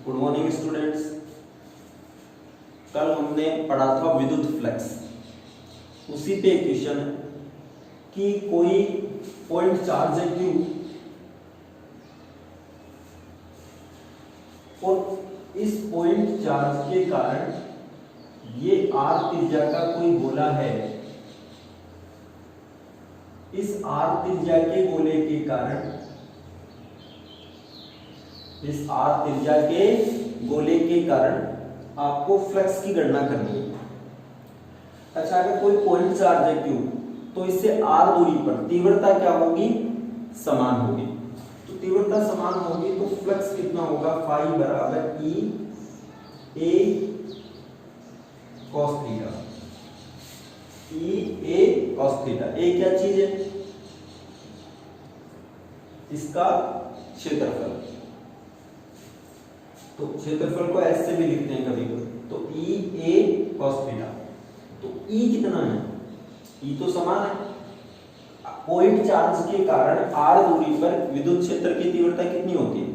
Good morning students. कल हमने पढ़ा था विद्युत फ्लक्स, उसी पे क्वेश्चन है कि कोई पॉइंट चार्ज है Q और इस पॉइंट चार्ज के कारण ये R त्रिज्या का कोई गोला है। इस R त्रिज्या के गोले के कारण आपको फ्लक्स की गणना करनी है। अच्छा, अगर कोई पॉइंट चार्ज है Q तो इससे R दूरी पर तीव्रता क्या होगी? समान होगी। तो तीव्रता समान होगी तो फ्लक्स कितना होगा? फाई बराबर E A cos थीटा। E A cos theta. A क्या चीज है? इसका क्षेत्रफल। तो क्षेत्रफल को ऐसे भी लिखते हैं कभी कभी, तो E A cos थीटा। तो E कितना है? E तो समान है। पॉइंट चार्ज के कारण R दूरी पर विद्युत क्षेत्र की तीव्रता कितनी होती है?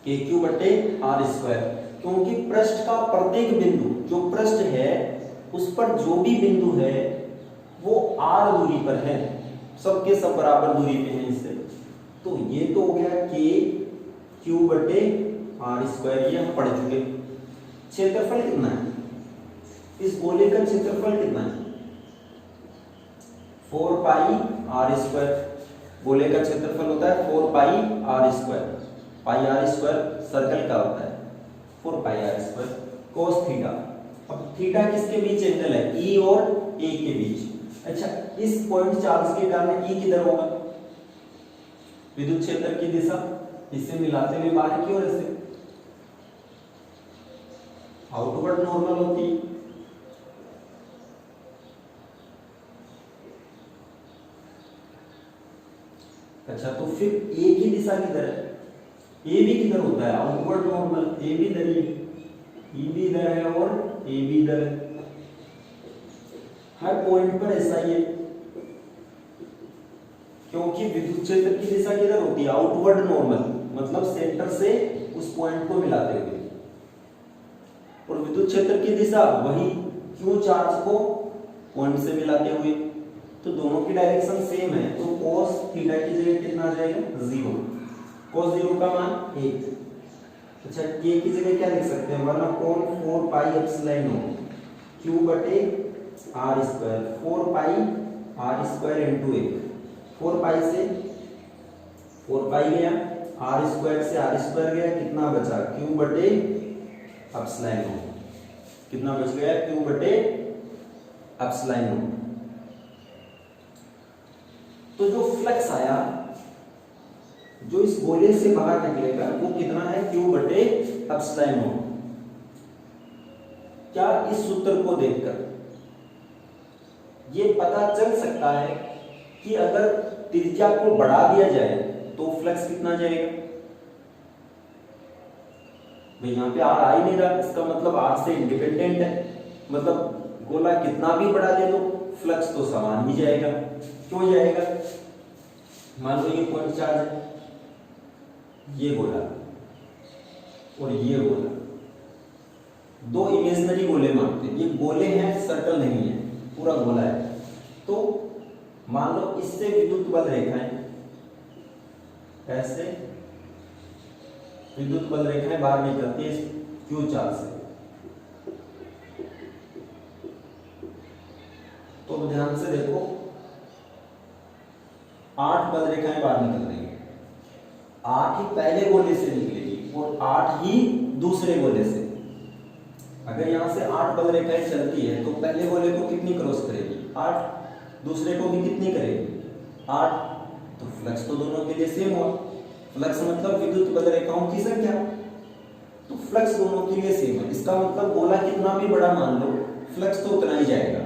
KQ बटे R स्क्वायर। क्योंकि पृष्ठ का प्रत्येक बिंदु, जो पृष्ठ है उस पर जो भी बिंदु है वो R दूरी पर है, सबके सब बराबर दूरी पे हैं इससे। तो ये तो हो गया KQ बटे R स्क्वायर, ये हम पढ़ चुके। क्षेत्रफल कितना है? इस गोले का क्षेत्रफल कितना है? 4 पाई R स्क्वायर। गोले का क्षेत्रफल होता है 4 पाई R स्क्वायर। पाई R स्क्वायर सर्कल का होता है 4 पाई R स्क्वायर cos थीटा। अब थीटा किसके बीच एंगल है? E और A के बीच। अच्छा, इस पॉइंट चार्ज के कारण E किधर होगा? विद्युत क्षेत्र की दिशा इससे मिलाते हुए बाहर की ओर से आउटवर्ड नॉर्मल होती है। अच्छा, तो फिर A की दिशा किधर है? A भी किधर होता है? Outward normal. A भी इधर है, E भी इधर है और A भी इधर है। हर पॉइंट पर ऐसा ही है, क्योंकि विद्युत क्षेत्र की दिशा किधर होती है? आउटवर्ड नॉर्मल, मतलब सेंटर से उस पॉइंट को मिलाते हुए। और विद्युत क्षेत्र की दिशा वही Q चार्ज को पॉइंट से मिलाते हुए। तो दोनों की डायरेक्शन सेम है, तो cos थीटा की जगह कितना आ जाएगा? 0। cos 0 का मान 1। अच्छा, k की जगह क्या लिख सकते हैं? 1/4 पाई एप्सिलॉन Q बटे R स्क्वायर। 4 पाई R स्क्वायर इंटू 1। 4 पाई से 4 पाई गया, R स्क्वायर से R स्क्वायर गया, कितना बचा? Q बटे एप्सिलॉन। कितना बच गया? Q बटे एप्सिलॉन। तो जो फ्लक्स आया, जो इस गोले से बाहर निकलेगा, वो कितना है? Q बटे एप्सिलॉन। क्या इस सूत्र को देखकर ये पता चल सकता है कि अगर त्रिज्या को बढ़ा दिया जाए तो फ्लक्स कितना जाएगा? भाई यहाँ पे R आ ही नहीं रहा, इसका मतलब R से इंडिपेंडेंट है, मतलब गोला कितना भी बढ़ा दे तो फ्लक्स तो समान ही जाएगा। क्यों जाएगा? मान लो ये पॉइंट चार्ज है, ये गोला और ये गोला, दो इमेजिनरी गोले मानते हैं। ये गोले हैं, सर्कल नहीं है, पूरा गोला है। तो मान लो इससे विद्युत बल रेखाएं, ऐसे विद्युत बल रेखाएं बाहर निकलती है Q चार्ज से। तो ध्यान से देखो, 8 बल रेखाएं बाहर निकल रही है। 8 ही पहले गोले से निकलेगी और 8 ही दूसरे गोले से। अगर यहां से 8 बल रेखाएं चलती है तो पहले गोले को कितनी क्रॉस करेगी? 8। दूसरे को भी कितनी करेगी? 8। तो फ्लक्स तो दोनों के लिए सेम हुआ। फ्लक्स मतलब विद्युत बल रेखाओं की संख्या, तो फ्लक्स दोनों के लिए सेम है। इसका मतलब गोला कितना भी बड़ा मान लो, फ्लक्स तो उतना ही जाएगा।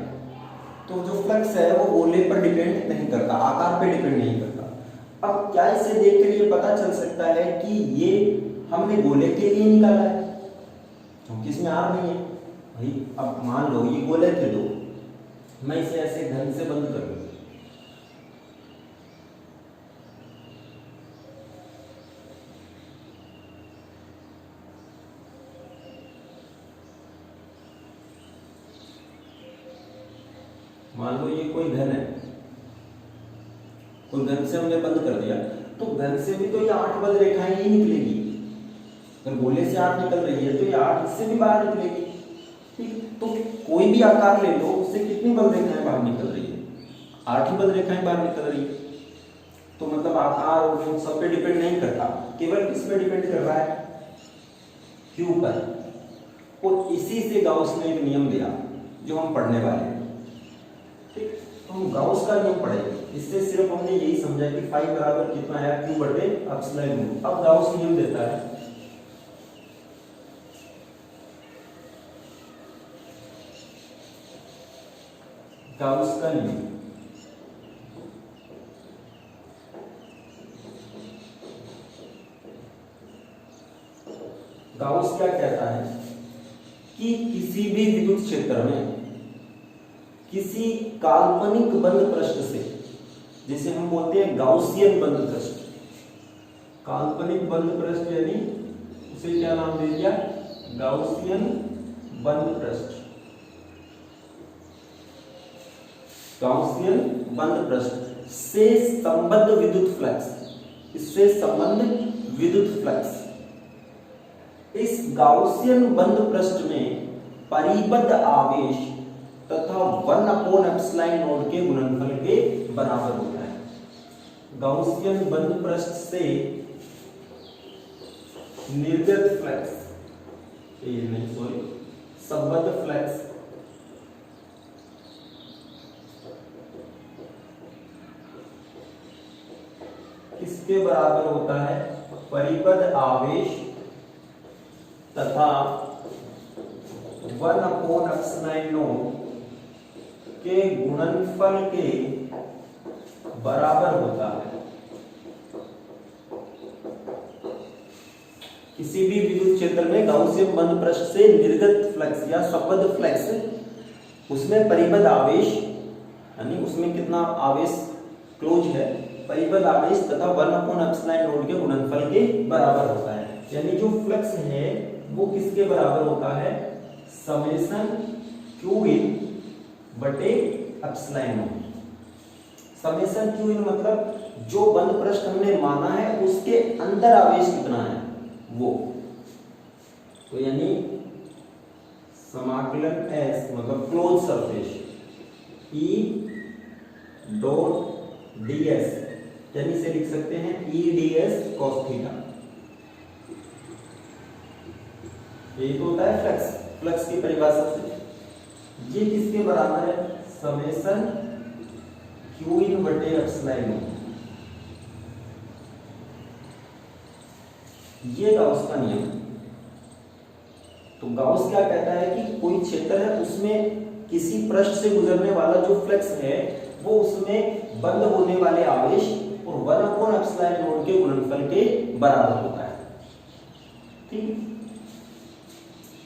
तो जो फ्लक्स है वो गोले पर डिपेंड नहीं करता, आकार पे डिपेंड नहीं करता। अब क्या इसे देखकर ये पता चल सकता है कि ये हमने गोले के लिए निकाला है, क्योंकि इसमें R नहीं है भाई। अब मान लो ये गोले थे दो, मैं इसे ऐसे ढंग से बंद कर दूं, मान लो ये कोई घन है, कोई घन से हमने बंद कर दिया, तो घन से भी तो ये 8 बल रेखाएं ही निकलेगी। अगर गोले से 8 निकल रही है तो ये 8 इससे भी बाहर निकलेगी। ठीक, तो कोई भी आकार ले लो, उससे कितनी बल रेखाएं बाहर निकल रही है? 8 ही बल रेखाएं बाहर निकल रही है। तो मतलब आकार और गुण सब पे डिपेंड नहीं करता, केवल किस पे डिपेंड कर रहा है? क्यू पर। और इसी से गाउस ने एक नियम दिया जो हम पढ़ने वाले हैं। ठीक, तो हम गाउस का नियम पढ़ेंगे। इससे सिर्फ हमने यही समझा कि फाई बराबर कितना है, क्यू बटे एप्सिलॉन नॉट। अब गाउस नियम देता है गाउस का नियम। गाउस क्या कहता है कि किसी भी विद्युत क्षेत्र में किसी काल्पनिक बंद पृष्ठ से, जिसे हम बोलते हैं गाउसियन बंद पृष्ठ, काल्पनिक बंद पृष्ठ यानी उसे क्या नाम दे दिया? गाउसियन बंद पृष्ठ। गाउसियन बंद पृष्ठ से संबद्ध विद्युत फ्लक्स, इससे संबंधित विद्युत फ्लक्स इस गाउसियन बंद पृष्ठ में परिबद्ध आवेश तथा 1/ε0 के गुणनफल के बराबर होता है। गाउसियन बंद पृष्ठ से निर्गत फ्लक्स, ये नहीं सॉरी, संबद्ध फ्लक्स किसके बराबर होता है? परिबद्ध आवेश तथा 1/ε0 के गुणनफल के बराबर होता है। किसी भी विद्युत क्षेत्र में गाउसियन बंद पृष्ठ से निर्गत फ्लक्स या संबद्ध फ्लक्स, उसमें परिबद्ध आवेश यानी उसमें कितना आवेश क्लोज है, परिबद्ध आवेश तथा 1/ε0 के गुणनफल के बराबर होता है। यानी जो फ्लक्स है वो किसके बराबर होता है? समेशन क्यू इन बटे epsilon not. Summation Q in मतलब जो बंद पृष्ठ हमने माना है उसके अंदर आवेश कितना है वो, तो यानी समाकलन एस मतलब close surface E dot DS, यानी इसे लिख सकते हैं ई डीएस कॉस थीटा। ये तो होता है फ्लक्स, फ्लक्स की परिभाषा से ये किसके बराबर है? समेशन क्यू इन बटे एप्सिलॉन नॉट। ये गाउस का नियम। तो गाउस क्या कहता है कि कोई क्षेत्र है उसमें किसी पृष्ठ से गुजरने वाला जो फ्लक्स है वो उसमें बंद होने वाले आवेश और 1/ε0 के गुणनफल के बराबर होता है। ठीक,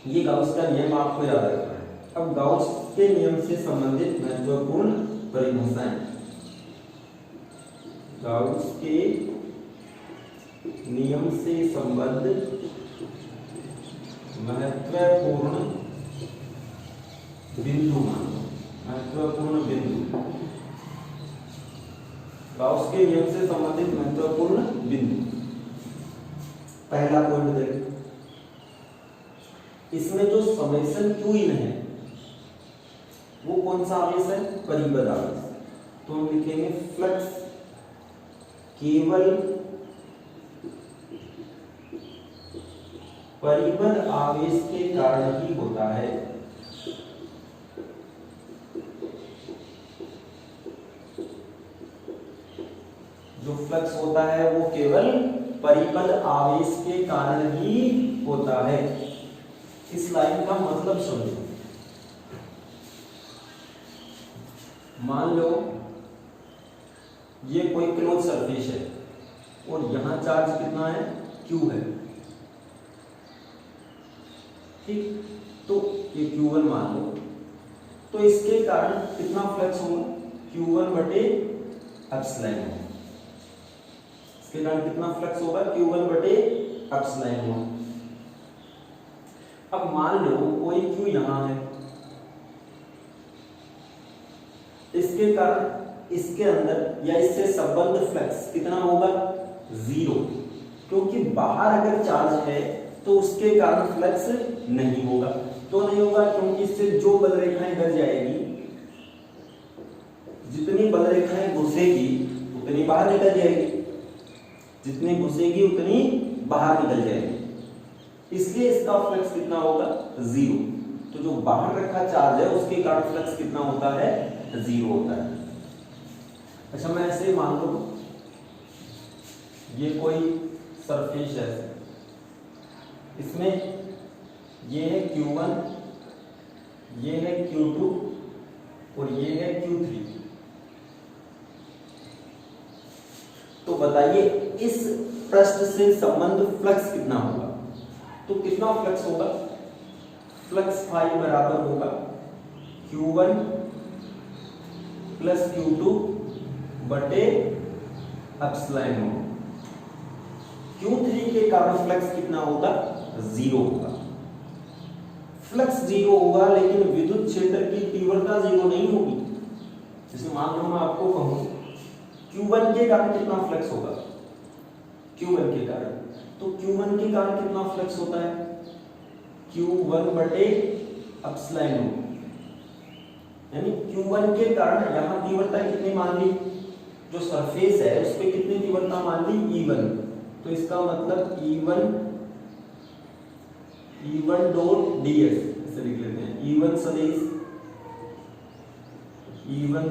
ये गाउस का नियम आपको याद रखना है। अब गाउस के नियम से संबंधित महत्वपूर्ण परिभाषाएं। गाउस के नियम से संबंधित महत्वपूर्ण बिंदु, महत्वपूर्ण बिंदु, गाउस के नियम से संबंधित महत्वपूर्ण बिंदु। पहला पॉइंट देखिए, इसमें जो समेशन क्यू इन है वो कौन सा आवेश है? परिबद्ध आवेश। तो हम लिखेंगे फ्लक्स केवल परिबद्ध आवेश के कारण ही होता है। जो फ्लक्स होता है वो केवल परिबद्ध आवेश के कारण ही होता है। इस लाइन का मतलब समझो। मान लो ये कोई क्लोज सरफेस है और यहां चार्ज कितना है? Q है। ठीक, तो ये Q1 मान लो, तो इसके कारण कितना फ्लक्स होगा? Q1 बटे एप्सिलॉन नॉट। इसके कारण कितना फ्लक्स होगा? Q1 बटे एप्सिलॉन नॉट। अब मान लो कोई Q यहां है, जिसके कारण इसके अंदर या इससे संबंध फ्लक्स कितना होगा, 0, क्योंकि बाहर अगर चार्ज है तो उसके कारण फ्लक्स नहीं होगा। तो नहीं होगा क्योंकि इससे जो बल रेखाएं इधर जाएगी, जितनी बल रेखाएं घुसेगी उतनी बाहर निकल जाएगी, जितनी घुसेगी उतनी बाहर निकल जाएगी, इसलिए इसका फ्लक्स कितना होगा, 0। तो जो बाहर रखा चार्ज है उसके कारण फ्लक्स कितना होता है, 0 होता है। अच्छा मैं ऐसे मान लो ये कोई सरफेस है, इसमें ये है Q1, ये है Q2 और ये है Q3। तो बताइए इस पृष्ठ से संबंध फ्लक्स कितना होगा। तो कितना फ्लक्स होगा, फ्लक्स फाई बराबर होगा Q1 प्लस Q2 बटे एप्सिलॉन नॉट। Q3 के कारण फ्लक्स कितना होगा, 0 होगा। फ्लक्स 0 होगा लेकिन विद्युत क्षेत्र की तीव्रता 0 नहीं होगी। जैसे मान लो मैं आपको कहूं Q1 के कारण कितना फ्लक्स होगा, Q1 के कारण, तो Q1 के कारण कितना फ्लक्स होता है, Q1 बटे एप्सिलॉन नॉट, यानी Q1 के कारण यहां तीव्रता कितनी मान ली, जो सरफेस है उस पे कितनी तीव्रता मान ली, E1। तो इसका मतलब E1 डॉट ds ऐसे लिख लेते हैं, E1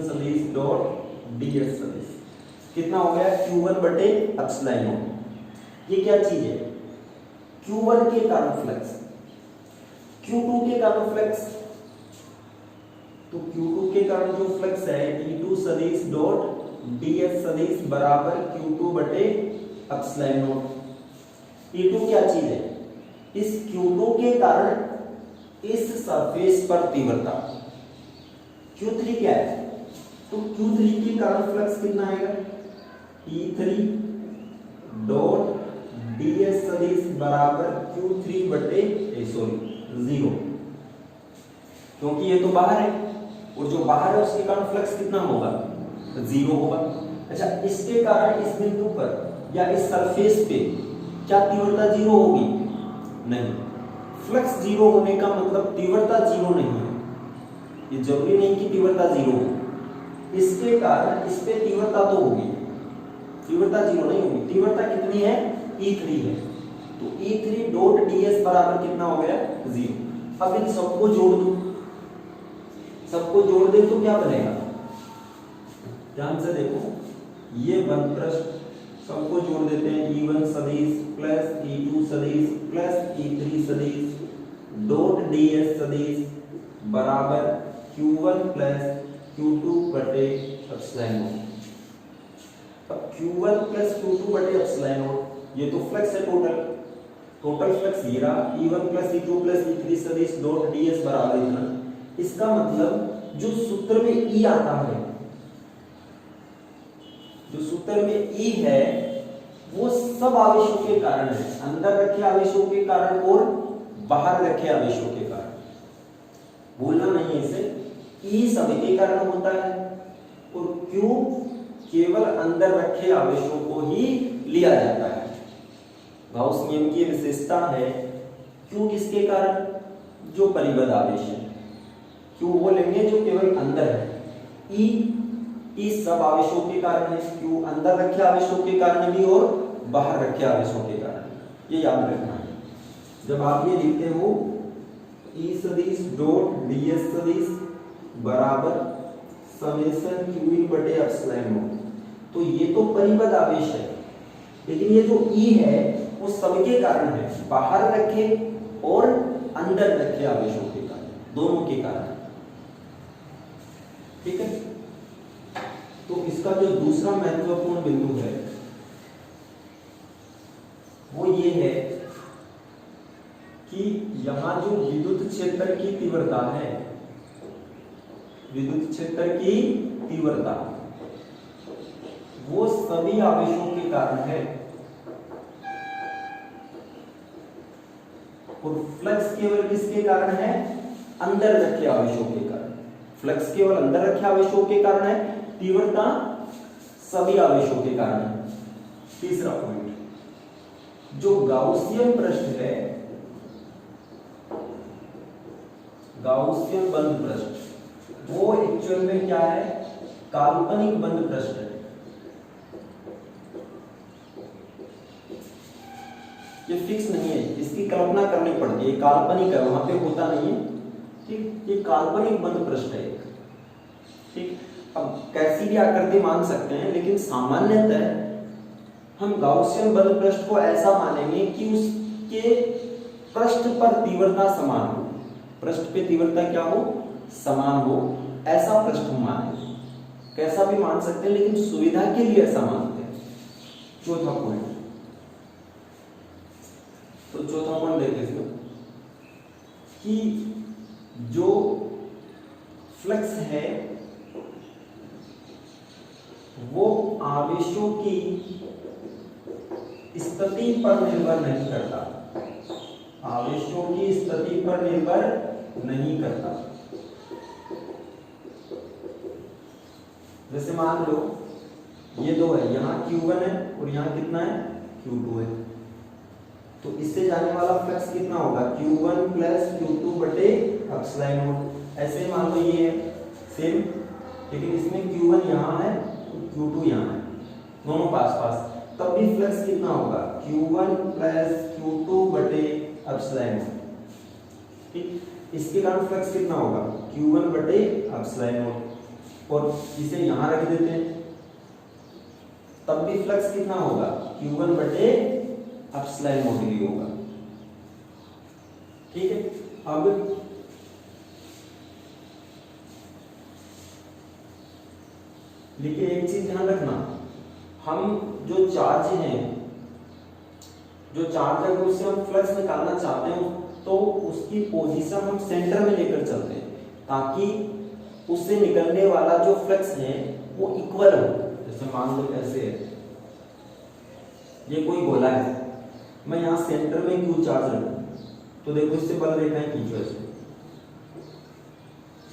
सदिश डॉट ds सदिश कितना हो गया, Q1 बटे एप्सिलॉन नॉट। ये क्या चीज है, Q1 के कारण फ्लक्स, Q2 के कारण फ्लक्स, तो Q2 के कारण जो फ्लक्स है E2 सदिश डॉट ds सदिश बराबर Q2 बटे एप्सिलॉन नॉट। E2 क्या चीज है, इस Q2 के कारण इस सरफेस पर तीव्रता। Q3 क्या है, तो Q3 के कारण फ्लक्स कितना आएगा, E3 डॉट ds सदिश बराबर Q3 बटे 0, क्योंकि ये तो बाहर है और जो बाहर है उसके कारण फ्लक्स कितना होगा, 0 होगा। अच्छा इसके कारण इस बिंदु पर या इस सरफेस पे क्या तीव्रता 0 होगी, नहीं। फ्लक्स 0 होने का मतलब तीव्रता 0 नहीं है, ये जरूरी नहीं कि तीव्रता 0 हो, इसके कारण इस पे तीव्रता तो होगी, तीव्रता 0 नहीं होगी। तीव्रता कितनी है, E3 है, तो E3 डॉट ds बराबर कितना हो गया, 0। अब इन सबको जोड़ दो, सबको जोड़ दे तो क्या बनेगा, ध्यान से देखो, ये वन पृष्ठ सबको जोड़ देते हैं, E1 सदिश प्लस E2 सदिश प्लस E3 सदिश डॉट ds सदिश बराबर Q1 प्लस Q2 बटे एप्सिलॉन नॉट। अब Q1 प्लस Q2 बटे एप्सिलॉन नॉट, ये तो फ्लक्स है टोटल फ्लक्स ये रहा, E1 plus E2 plus E3 सदिश डॉट ds बराबर इतना। इसका मतलब जो सूत्र में E आता है, जो सूत्र में E है वो सब आवेशों के कारण है, अंदर रखे आवेशों के कारण और बाहर रखे आवेशों के कारण, भूलना नहीं है इसे। E सभी के कारण होता है और Q केवल अंदर रखे आवेशों को ही लिया जाता है। गाउस नियम की विशेषता है, Q किसके कारण, जो परिबद्ध आवेश है, Q वो लेंगे जो केवल अंदर है। E सब आवेशों के कारण है, Q अंदर रखे आवेशों के कारण भी और बाहर रखे आवेशों के कारण, ये याद रखना है। जब आप ये लिखते हो E सदिश डॉट ds सदिश बराबर समेशन Q बटे एप्सिलॉन नॉट, तो ये तो परिबद्ध आवेश है, लेकिन ये जो E है वो सबके कारण है, बाहर रखे और अंदर रखे आवेशों के कारण, दोनों के कारण, ठीक है। तो इसका जो दूसरा महत्वपूर्ण बिंदु है वो ये है कि यहां जो विद्युत क्षेत्र की तीव्रता है, विद्युत क्षेत्र की तीव्रता वो सभी आवेशों के कारण है और फ्लक्स केवल किसके कारण है, अंदर रखे आवेशों के कारण। फ्लक्स केवल अंदर रखे आवेशों के कारण है, तीव्रता सभी आवेशों के कारण है। तीसरा पॉइंट, जो गाउसियन पृष्ठ है, गाउसियन बंद पृष्ठ, वो एक्चुअल में क्या है, काल्पनिक बंद पृष्ठ है। ये फिक्स नहीं है, इसकी कल्पना करनी पड़ती है, काल्पनिक है, वहां पे होता नहीं है। ठीक, ये काल्पनिक बंद पृष्ठ है। ठीक, अब कैसी भी आकृति मान सकते हैं, लेकिन सामान्यतः हम गाउसियन बंद पृष्ठ को ऐसा मानेंगे कि उसके पृष्ठ पर तीव्रता समान हो, पृष्ठ पे तीव्रता क्या हो, समान हो, ऐसा पृष्ठ हम मानेंगे। कैसा भी मान सकते हैं, लेकिन सुविधा के लिए ऐसा मानते हैं। चौथा पॉइंट, तो चौथा पॉइंट देख लीजिए कि जो फ्लक्स है वो आवेशों की स्थिति पर निर्भर नहीं करता, आवेशों की स्थिति पर निर्भर नहीं करता। जैसे मान लो ये दो है, यहाँ Q1 है और यहाँ कितना है, Q2 है, तो इससे जाने वाला फ्लक्स कितना होगा, Q1 प्लस Q2 बटे एप्सिलॉन नॉट। ऐसे मान लो ये है सेम, लेकिन इसमें Q1 यहाँ है Q2 यहाँ है, दोनों पास पास, तब भी फ्लक्स कितना होगा, Q1 प्लस Q2 बटे एप्सिलॉन नॉट। ठीक, इसके कारण फ्लक्स कितना होगा, Q1 बटे एप्सिलॉन नॉट, और इसे यहाँ रख देते हैं, तब भी फ्लक्स कितना होगा, Q1 बटे एप्सिलॉन नॉट ही होगा। ठीक है, अब देखिए एक चीज ध्यान रखना, हम जो चार्ज हैं, जो चार्ज है उससे हम फ्लक्स निकालना चाहते हैं, तो उसकी पोजीशन हम सेंटर में लेकर चलते हैं, ताकि उससे निकलने वाला जो फ्लक्स है वो इक्वल हो। जैसे मान लो कैसे है, ये कोई गोला है, मैं यहाँ सेंटर में Q चार्ज रखूं, तो देखो इससे बल रेखाएं खींचो ऐसे,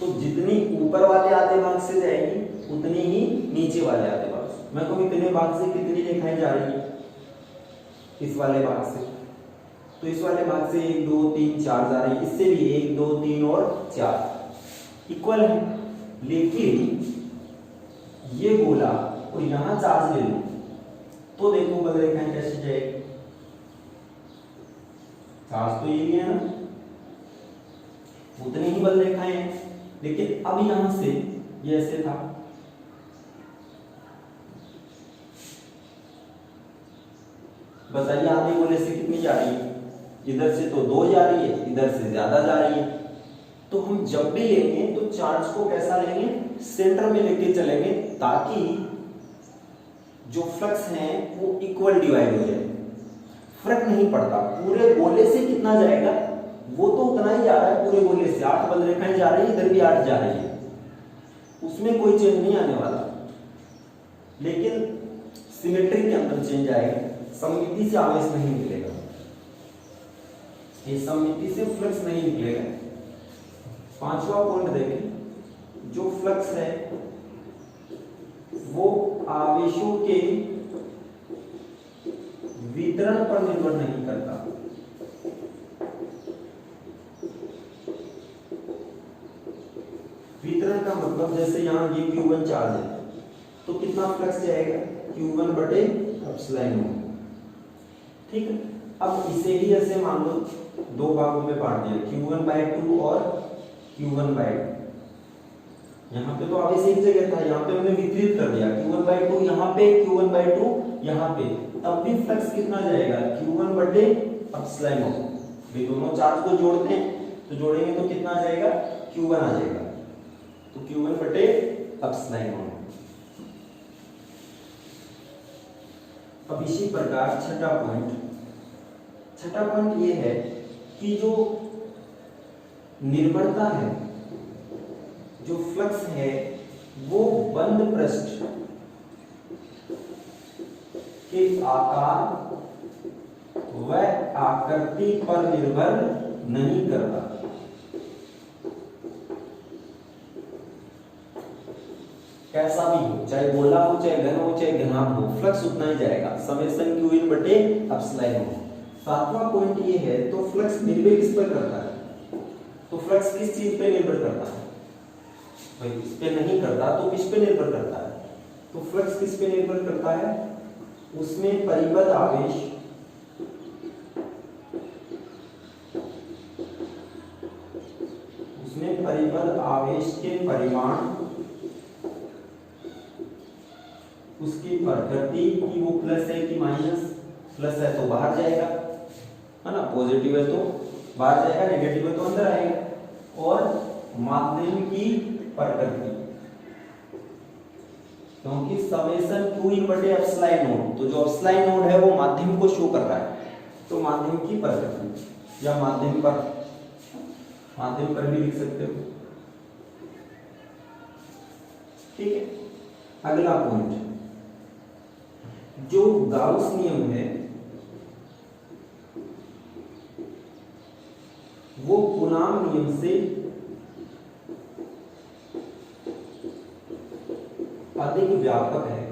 तो जितनी ऊपर वाले आधे भाग से जाएगी उतनी ही नीचे वाले आधे भाग से। मैं कहूँ इतने भाग से कितनी रेखाएं जा रही है, इस वाले भाग से, तो इस वाले भाग से 1 2 3 4 जा रही है, इससे भी 1 2 3 और 4 इक्वल है। लेकिन ये गोला और यहां चार्ज ले लो, तो देखो बल रेखाएं कैसे जाएगी, चार्ज तो ये भी है ना, उतनी ही बल रेखाएं हैं। लेकिन अब यहां से ये ऐसे था, बताइए आधे गोले से कितनी जा रही है, इधर से तो 2 जा रही है, इधर से ज्यादा जा रही है। तो हम जब भी लेंगे तो चार्ज को कैसा लेंगे, सेंटर में लेके चलेंगे, ताकि जो फ्लक्स है वो इक्वल डिवाइड हो जाए। फर्क नहीं पड़ता पूरे गोले से कितना जाएगा, वो तो उतना ही जा रहा है पूरे गोले से, 8 बल रेखाएं जा रही है, इधर भी 8 जा रही है, उसमें कोई चेंज नहीं आने वाला। लेकिन सिमेट्री के अंदर चेंज आएगा, सममिति से आवेश नहीं निकलेगा, ये सममिति से फ्लक्स नहीं निकलेगा। पांचवा पॉइंट देखें, जो फ्लक्स है वो आवेशों के वितरण पर निर्भर नहीं करता। वितरण का मतलब जैसे यहाँ ये Q1 चार्ज है, तो कितना फ्लक्स जाएगा, Q1 बटे एप्सिलॉन नॉट। ठीक है, अब इसे ही ऐसे मान लो 2 भागों में बांट दिया, Q1/2 और Q1/2। यहाँ पे तो आवेश एक जगह था, यहाँ पे हमने वितरित कर दिया, Q1/2 यहाँ पे, Q1/2 यहाँ पे, तब भी फ्लक्स कितना जाएगा, Q1 बटे एप्सिलॉन नॉट। ये दोनों चार्ज को जोड़ते हैं, तो जोड़ेंगे तो कितना आ जाएगा, Q1 आ जाएगा, तो Q1 बटे एप्सिलॉन नॉट। अब इसी प्रकार छठा पॉइंट ये है कि जो निर्भरता है, जो फ्लक्स है वो बंद पृष्ठ के आकार व आकृति पर निर्भर नहीं करता। कैसा भी हो, चाहे गोला हो, चाहे घन हो, चाहे घनाभ हो, फ्लक्स उतना ही जाएगा, समेशन क्यू इन बटे एप्सिलॉन हो। सातवां पॉइंट ये है, तो फ्लक्स निर्भर किस पर करता है, तो फ्लक्स किस चीज पे निर्भर करता है भाई, इस पे नहीं करता तो किस पे निर्भर करता है, तो फ्लक्स किस पे निर्भर करता है, उसमें परिबद्ध आवेश के परिमाण, उसकी प्रकृति कि वो प्लस है कि माइनस, प्लस है तो बाहर जाएगा, है ना, पॉजिटिव है तो बाहर जाएगा, नेगेटिव है तो अंदर आएगा, और माध्यम की प्रकृति, क्योंकि समेशन क्यू इन बटे एप्सिलॉन नोड, तो जो एप्सिलॉन नोड है वो माध्यम को शो कर रहा है, तो माध्यम की प्रकृति या माध्यम पर भी लिख सकते हो। ठीक है, अगला पॉइंट, जो गाउस नियम है वो कूलॉम नियम से अधिक व्यापक है,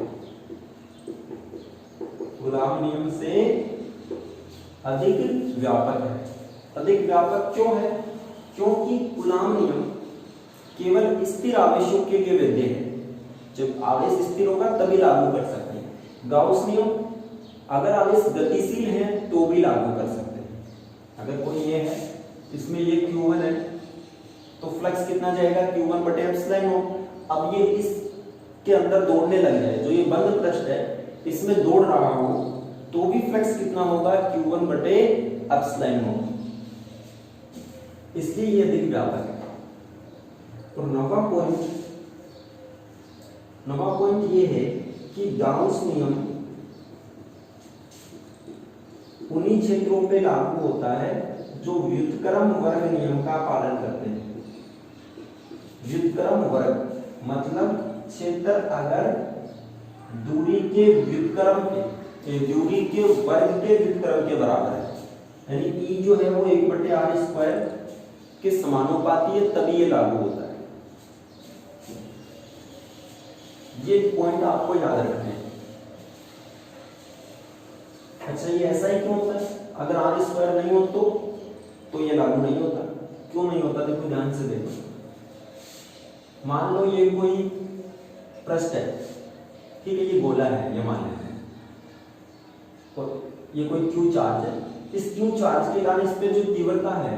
कूलॉम नियम से अधिक व्यापक है। अधिक व्यापक क्यों है, क्योंकि कूलॉम नियम केवल स्थिर आवेशों के लिए वैध है, जब आवेश स्थिर होगा तभी लागू कर सकते हैं। गाउस नियम अगर आवेश गतिशील है तो भी लागू कर सकते हैं। अगर कोई ये है, इसमें ये Q1 है, तो फ्लक्स कितना जाएगा, Q1 बटे एप्सिलॉन नोट। अब ये इसके अंदर दौड़ने लग जाए, जो ये बंद पृष्ठ है इसमें दौड़ रहा हो तो भी फ्लक्स कितना होगा, Q1 बटे एप्सिलॉन नोट, इसलिए ये अधिक व्यापक है। और नौवां पॉइंट ये है कि गाउस नियम उन्हीं क्षेत्रों पे लागू होता है जो व्युत्क्रम वर्ग नियम का पालन करते हैं। व्युत्क्रम वर्ग मतलब क्षेत्र अगर दूरी के व्युत्क्रम के, दूरी के वर्ग के व्युत्क्रम के बराबर है, यानी E जो है वो 1/r² के समानुपाती है, तभी ये लागू होता है। ये पॉइंट आपको याद रखना है। अच्छा, ये ऐसा ही क्यों होता है, अगर r² नहीं हो तो ये लागू नहीं होता। क्यों नहीं होता, देखो ध्यान से देखो। मान लो ये कोई पृष्ठ है, ठीक है, ये गोला है, ये मान लेते हैं, और ये कोई Q चार्ज है। इस Q चार्ज के कारण इस पे जो तीव्रता है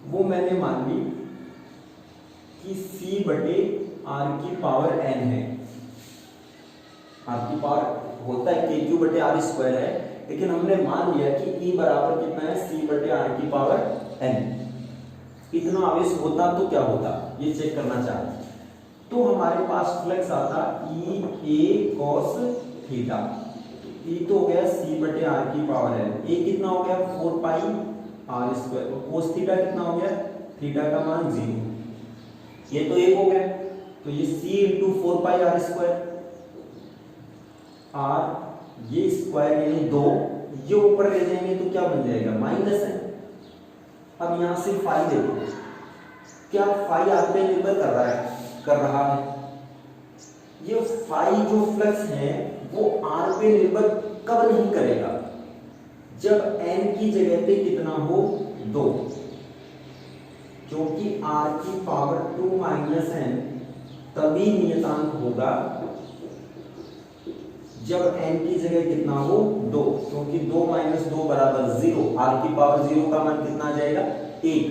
वो मैंने मान ली कि C/r⁴ है। r की पावर होता है kq बटे r² है, लेकिन हमने मान लिया कि E बराबर कितना है, C/r⁴n। इतना आवेश होता तो क्या होता, ये चेक करना चाहते हैं। तो हमारे पास फ्लक्स आता E a cos थीटा, E तो हो गया C/r⁴n, a कितना हो गया 4πr², cos थीटा कितना हो गया, थीटा का मान 0, ये तो 1 हो गया, तो ये C × 4πr², r ये स्क्वायर यानी 2, ये ऊपर ले जाएंगे तो क्या बन जाएगा, माइनस है। अब यहां से फाई देखो, क्या फाई आर पे निर्भर कर रहा है, ये फाई जो फ्लक्स है वो आर पे निर्भर कब नहीं करेगा, जब n की जगह पे कितना हो 2, क्योंकि r की पावर 2 - n तभी नियतांक होगा जब n की जगह कितना हो 2, क्योंकि 2 - 2 = 0, r की पावर 0 का मान कितना आ जाएगा 1,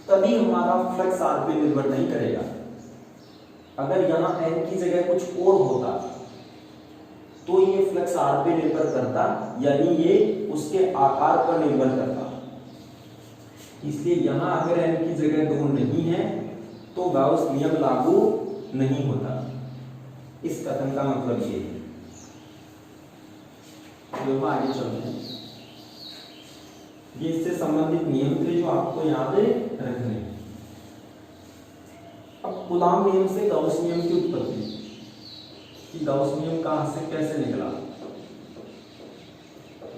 तभी हमारा फ्लक्स r पे निर्भर नहीं करेगा। अगर यहाँ n की जगह कुछ और होता तो ये फ्लक्स r पे निर्भर करता, यानी ये उसके आकार पर निर्भर करता। इसलिए यहां अगर n की जगह 2 नहीं है तो गाउस नियम लागू नहीं होता। इस कथन का मतलब ये है। तो आगे चलते हैं, ये इससे संबंधित नियम थे जो आपको याद रखने हैं। अब कूलॉम नियम से गाउस नियम की उत्पत्ति, कि गाउस नियम कहां से कैसे निकला,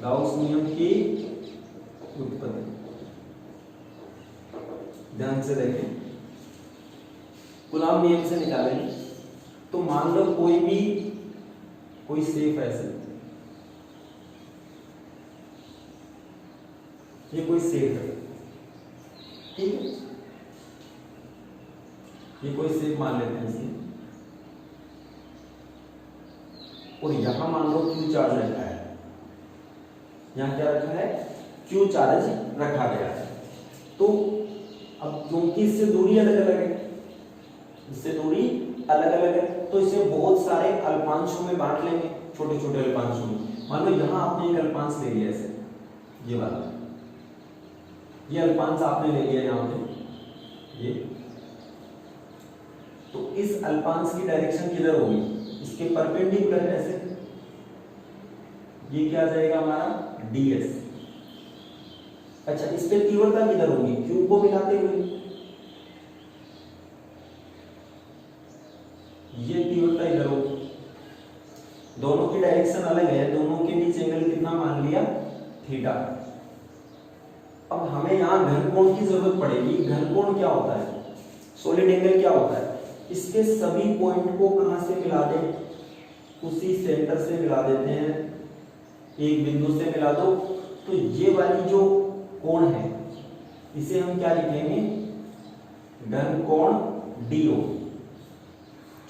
गाउस नियम की उत्पत्ति ध्यान से देखें। कूलॉम नियम से निकालेंगे तो मान लो कोई शेप ऐसे, ये कोई शेप है, ठीक है, ये कोई शेप मान लेते हैं इसे, और यहां मान लो क्यू चार्ज रखा है, यहां क्या रखा है, क्यू चार्ज रखा गया है। तो अब क्योंकि इससे दूरी अलग अलग है, इससे दूरी अलग अलग है, तो इसे बहुत सारे अल्पांशों में बांट लेंगे, छोटे छोटे अल्पांशों में। मान लो यहां आपने एक अल्पांश ले लिया ऐसे, ये वाला, ये अल्पांश आपने ले लिया यहां पे, ये, तो इस अल्पांश की डायरेक्शन किधर होगी, इसके परपेंडिकुलर ऐसे, ये क्या आ जाएगा हमारा ds। अच्छा, इस पे तीव्रता किधर होगी, क्यू को मिलाते हुए, ये तीव्रता इधर होगी, दोनों की डायरेक्शन अलग है, दोनों के बीच एंगल कितना मान लिया, थीटा। अब हमें यहां घनकोण की जरूरत पड़ेगी। घनकोण क्या होता है, सॉलिड एंगल क्या होता है, इसके सभी पॉइंट को कहां से मिला दें, उसी सेंटर से मिला देते हैं, एक बिंदु से मिला दो। तो ये वाली जो कोण है इसे हम क्या लिखेंगे, घनकोण DO,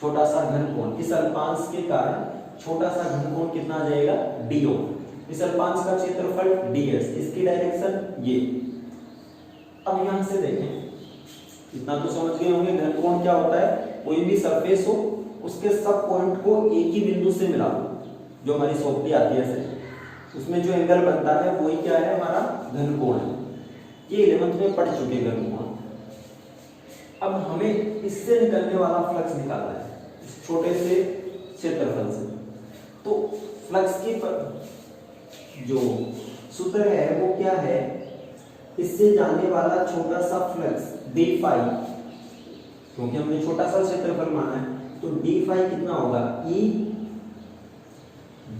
छोटा सा घनकोण, इस अल्पांश के कारण छोटा सा घनकोण कितना आ जाएगा, DO। इस अल्पांश का क्षेत्रफल ds, इसकी डायरेक्शन ये। अब यहां से देखें, इतना तो समझ गए होंगे घनकोण क्या होता है, कोई भी सरफेस हो उसके सब पॉइंट को एक ही बिंदु से मिला दो, जो हमारी सोपती आती है ऐसे, उसमें जो एंगल बनता है वही क्या है, हमारा घनकोण है। ये 11th में पढ़ चुके घनकोण। अब हमें इससे निकलने वाला फ्लक्स निकालना है, इस छोटे से क्षेत्रफल से। तो फ्लक्स की जो सूत्र है वो क्या है, इससे जाने वाला छोटा सा फ्लक्स d फाई, क्योंकि हमने छोटा सा क्षेत्रफल माना है, तो d फाई कितना होगा, E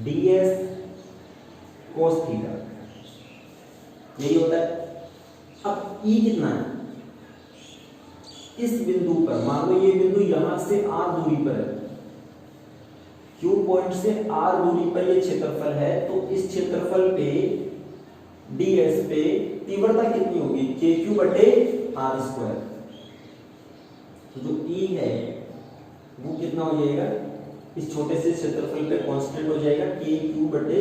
ds cos थीटा, यही होता है। अब E कितना है, इस बिंदु पर, मान लो ये बिंदु यहां से r दूरी पर है, Q पॉइंट से r दूरी पर ये क्षेत्रफल है, तो इस क्षेत्रफल पे ds पे तीव्रता कितनी होगी, kq बटे r स्क्वायर। तो जो E है वो कितना हो जाएगा, इस छोटे से क्षेत्रफल पे कांस्टेंट हो जाएगा kq बटे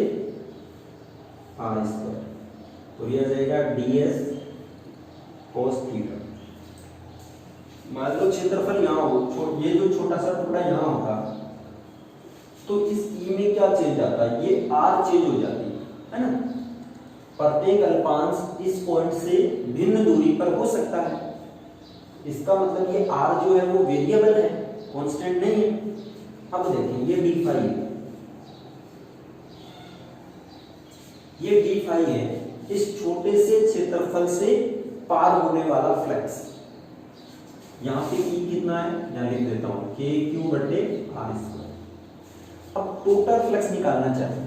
r स्क्वायर, तो ये आ जाएगा ds cos थीटा। मान लो क्षेत्रफल यहाँ हो, ये जो छोटा सा टुकड़ा यहाँ होगा, तो इस E में क्या चेंज आता है, ये R चेंज हो जाती है ना। प्रत्येक अल्पांश इस पॉइंट से भिन्न दूरी पर हो सकता है, इसका मतलब ये R जो है वो वेरिएबल है, कांस्टेंट नहीं है। अब देखें ये d फाई है, ये d फाई है, इस छोटे से क्षेत्रफल से पार होने वाला फ्लक्स। यहाँ पे E कितना है, यहाँ लिख देता हूं kq बटे r स्क्वायर। अब टोटल फ्लक्स निकालना चाहें,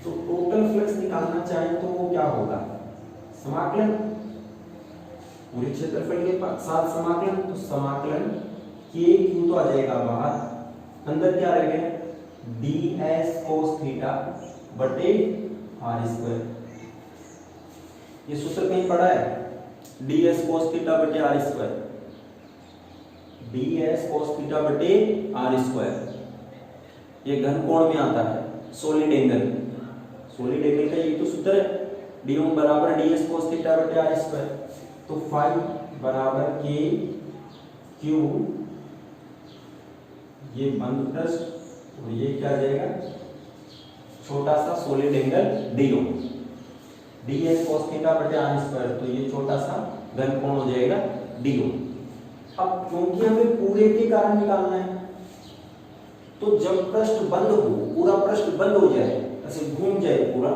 तो टोटल फ्लक्स निकालना चाहें तो वो क्या होगा, समाकलन, पूरे क्षेत्रफल के साथ समाकलन, तो समाकलन kq तो आ जाएगा बाहर, अंदर क्या रह गया, ds cos थीटा बटे r स्क्वायर। ये सूत्र कहीं पढ़ा है, ds cos थीटा बटे r square, ds cos theta बटे r स्क्वायर, ये घनकोण में आता है, सॉलिड एंगल, सॉलिड एंगल का ये तो सूत्र है, d बराबर ds cos थीटा बटे r स्क्वायर। तो फाई बराबर k q, ये बंद पृष्ठ और ये क्या आ जाएगा, छोटा सा solid angle do, ds cos theta बटे r स्क्वायर, तो ये छोटा सा घनकोण हो जाएगा do। अब क्योंकि हमें पूरे के कारण निकालना है, तो जब पृष्ठ बंद हो, पूरा पृष्ठ बंद हो जाए, ऐसे घूम जाए पूरा,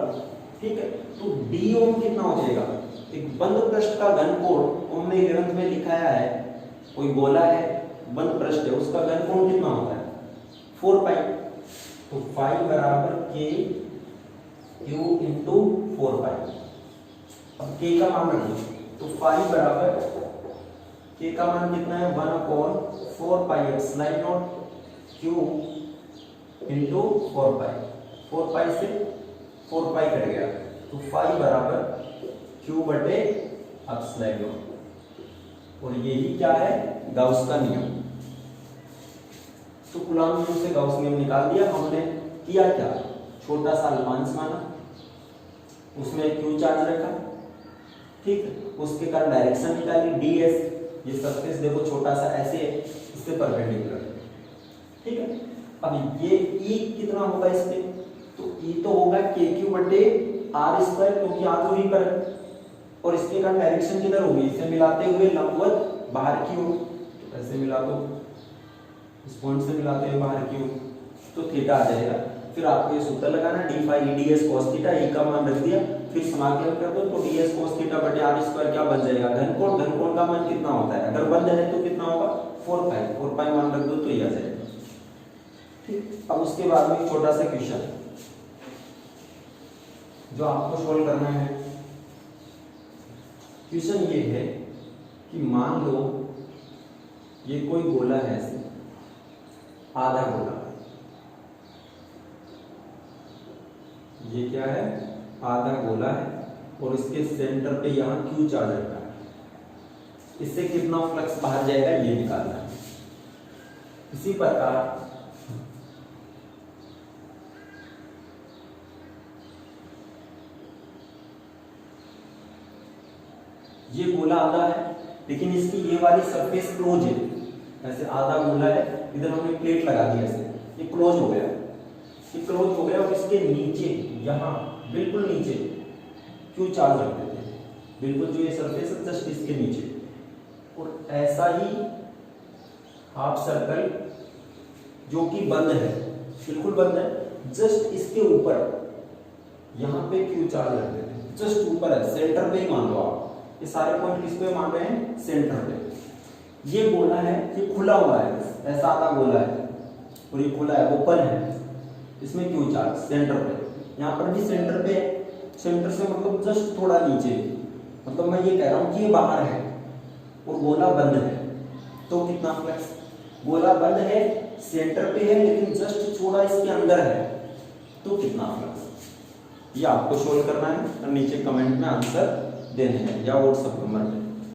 ठीक है, तो d ओम कितना हो जाएगा, एक बंद पृष्ठ का घनकोण हमने ग्रंथ में लिखाया है, कोई गोला है, बंद पृष्ठ है, उसका घनकोण कितना होता है, 4 पाई। तो फाई बराबर k q इंटू 4 पाई। अब k का मान रखो, तो फाई बराबर k का मान कितना है, 1/4 pi epsilon not Q into 4 पाई, 4 पाई से 4 पाई कट गया तो फाई बराबर Q बटे एप्सिलॉन। और यही क्या है, गाउस का नियम। तो कूलॉम नियम से गाउस नियम निकाल दिया हमने। किया क्या, छोटा सा अल्पांश माना, उसमें Q चार्ज रखा, ठीक है, उसके कारण डायरेक्शन निकाली ds। ये सरफेस देखो छोटा सा ऐसे है, इससे परपेंडिकुलर, ठीक है। अब ये E कितना होगा इस पे, तो E तो होगा KQ बटे R स्क्वायर, क्योंकि R दूरी पर है, और इसके कारण डायरेक्शन किधर होगी, इसे मिलाते हुए लंबवत बाहर की ओर, तो ऐसे मिला दो, इस पॉइंट से मिलाते हुए बाहर की ओर, तो थीटा आ जाएगा। फिर आपको ये सूत्र लगाना डी फाई ds cos थीटा, E का मान रख दिया, फिर समाकलन कर दो तो ds cos थीटा बटे R स्क्वायर क्या बन जाएगा, घनकोण। घनकोण का मान कितना होता है, अगर बंद है तो कितना होगा 4 पाई, 4 पाई मान रख दो तो ये आ जाएगा, ठीक। अब उसके बाद में एक छोटा सा क्वेश्चन जो आपको सोल्व करना है। क्वेश्चन ये है कि मान लो ये कोई गोला है, ऐसे आधा गोला, ये क्या है, आधा गोला है, और इसके सेंटर पे यहाँ Q चार्ज रखा है। इससे कितना फ्लक्स बाहर जाएगा ये निकालना है। इसी प्रकार ये गोला आधा है, लेकिन इसकी ये वाली सरफेस क्लोज है, ऐसे आधा गोला है, इधर हमने प्लेट लगा दी ऐसे, ये क्लोज हो गया, ये क्लोज हो गया, और इसके नीचे यहाँ बिल्कुल नीचे Q चार्ज रख देते हैं, बिल्कुल जो ये सरफेस है जस्ट इसके नीचे। और ऐसा ही हाफ सर्कल जो कि बंद है, बिल्कुल बंद है, जस्ट इसके ऊपर यहाँ पे Q चार्ज रख देते हैं, जस्ट ऊपर है, सेंटर पे ही मान लो आप। ये सारे पॉइंट किस पे मान रहे हैं, सेंटर पे। ये गोला है, ये खुला हुआ है, ऐसा आधा गोला है, और ये खुला है, ओपन है, इसमें Q चार्ज सेंटर पे, यहाँ पर भी सेंटर पे है, सेंटर से मतलब जस्ट थोड़ा नीचे, मतलब मैं ये कह रहा हूँ कि ये बाहर है और गोला बंद है, तो कितना फ्लक्स, गोला बंद है, सेंटर पे है, लेकिन जस्ट थोड़ा इसके अंदर है, तो कितना फ्लक्स, ये आपको सोल्व करना है और नीचे कमेंट में आंसर देने हैं या व्हाट्सएप नंबर पे।